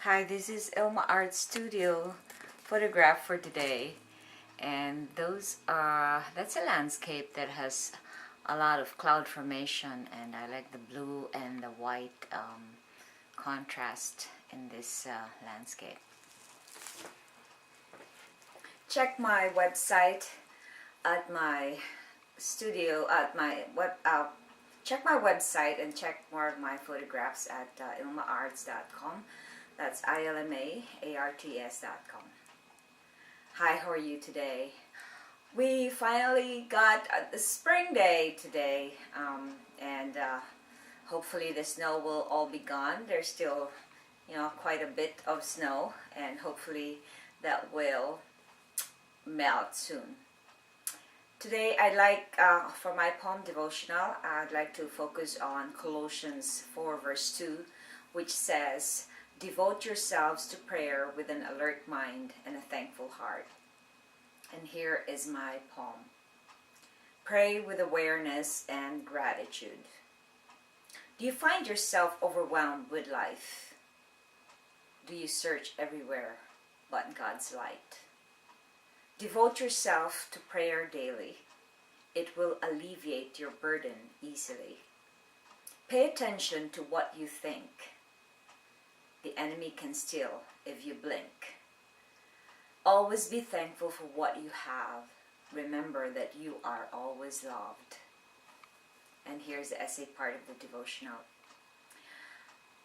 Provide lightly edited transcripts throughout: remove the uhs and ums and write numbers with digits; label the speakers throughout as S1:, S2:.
S1: Hi, this is Ilma Art Studio photograph for today, and that's a landscape that has a lot of cloud formation, and I like the blue and the white contrast in this landscape. Check my website at my studio at my web. Check my website and check more of my photographs at ilmaarts.com. That's ILMAARTS.com. Hi, how are you today? We finally got the spring day today, and hopefully the snow will all be gone. There's still, quite a bit of snow, and hopefully that will melt soon. Today I'd like, for my poem devotional, I'd like to focus on Colossians 4 verse 2, which says, "Devote yourselves to prayer with an alert mind and a thankful heart." And here is my poem. Pray with awareness and gratitude. Do you find yourself overwhelmed with life? Do you search everywhere but God's light? Devote yourself to prayer daily. It will alleviate your burden easily. Pay attention to what you think. The enemy can steal if you blink. Always be thankful for what you have. Remember that you are always loved. And here's the essay part of the devotional.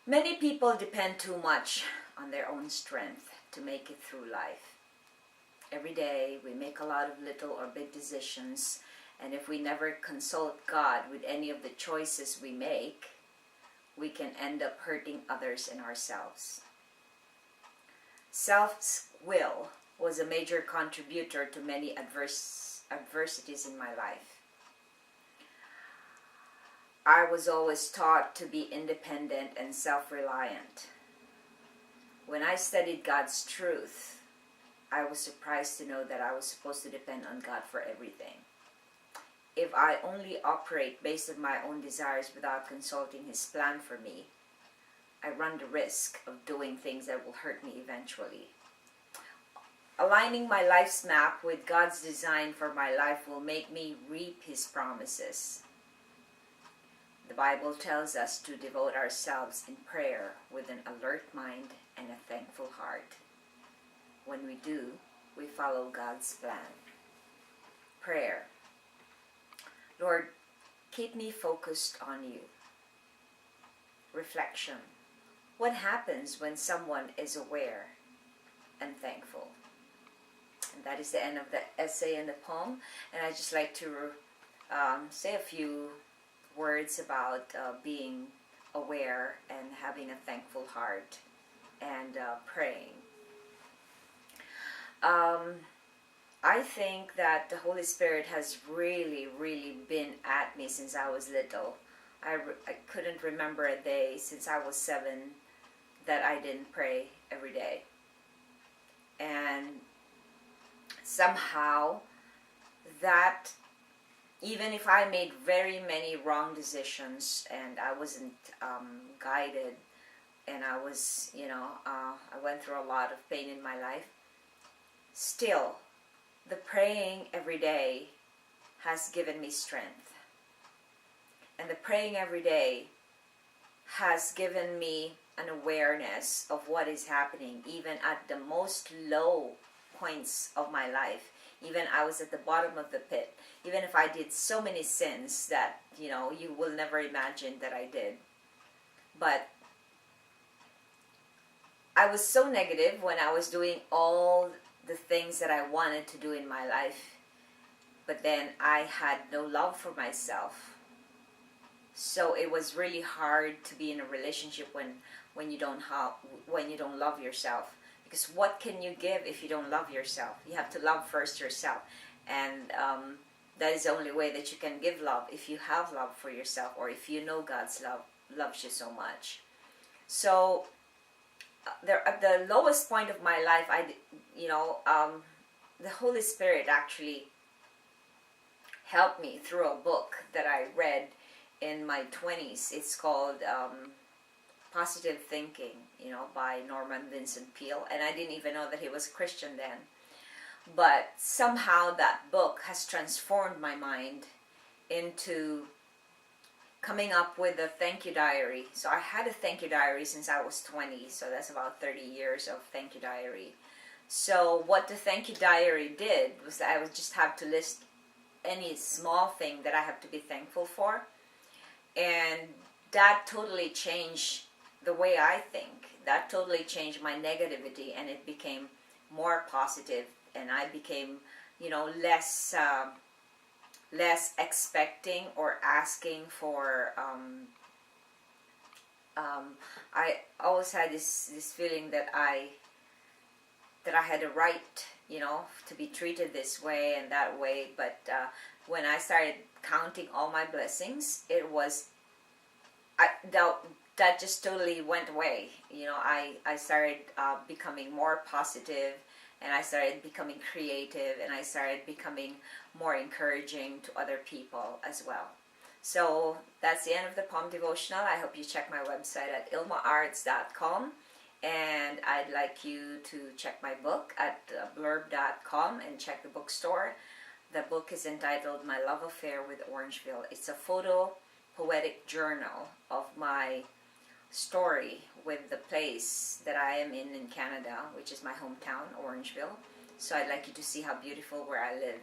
S1: Many people depend too much on their own strength to make it through life. Every day we make a lot of little or big decisions, and if we never consult God with any of the choices we make, we can end up hurting others and ourselves. Self-will was a major contributor to many adversities in my life. I was always taught to be independent and self-reliant. When I studied God's truth, I was surprised to know that I was supposed to depend on God for everything. If I only operate based on my own desires without consulting His plan for me, I run the risk of doing things that will hurt me eventually. Aligning my life's map with God's design for my life will make me reap His promises. The Bible tells us to devote ourselves in prayer with an alert mind and a thankful heart. When we do, we follow God's plan. Prayer. Lord, keep me focused on you. Reflection. What happens when someone is aware and thankful? And that is the end of the essay and the poem. And I'd just like to say a few words about being aware and having a thankful heart and praying. I think that the Holy Spirit has really been at me since I was little. I couldn't remember a day since I was 7 that I didn't pray every day. And somehow that, even if I made very many wrong decisions and I wasn't guided, and I was, I went through a lot of pain in my life, still, the praying every day has given me strength. And the praying every day has given me an awareness of what is happening, even at the most low points of my life. Even I was at the bottom of the pit. Even if I did so many sins that, you will never imagine that I did. But I was so negative when I was doing all the things that I wanted to do in my life, but then I had no love for myself. So it was really hard to be in a relationship when you don't love yourself, because what can you give if you don't love yourself? You have to love first yourself, and that is the only way that you can give love, if you have love for yourself, or if you know God's love loves you so much. So at the lowest point of my life, the Holy Spirit actually helped me through a book that I read in my 20s. It's called Positive Thinking, by Norman Vincent Peale, and I didn't even know that he was Christian then. But somehow that book has transformed my mind into coming up with a thank you diary. So I had a thank you diary since I was 20, so that's about 30 years of thank you diary. So what the thank you diary did was that I would just have to list any small thing that I have to be thankful for, and that totally changed the way I think. That totally changed my negativity, and it became more positive, and I became, less expecting or asking for. I always had this feeling that I had a right, to be treated this way and that way. But when I started counting all my blessings, that just totally went away. I started becoming more positive, and I started becoming creative, and I started becoming more encouraging to other people as well. So that's the end of the Palm Devotional. I hope you check my website at ilmaarts.com, and I'd like you to check my book at blurb.com and check the bookstore. The book is entitled My Love Affair with Orangeville. It's a photo poetic journal of my story with the place that I am in Canada, which is my hometown, Orangeville. So I'd like you to see how beautiful where I live.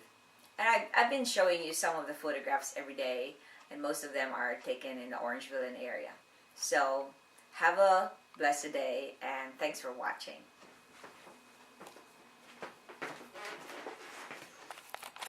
S1: And I've been showing you some of the photographs every day, and most of them are taken in the Orangeville area. So have a blessed day, and thanks for watching.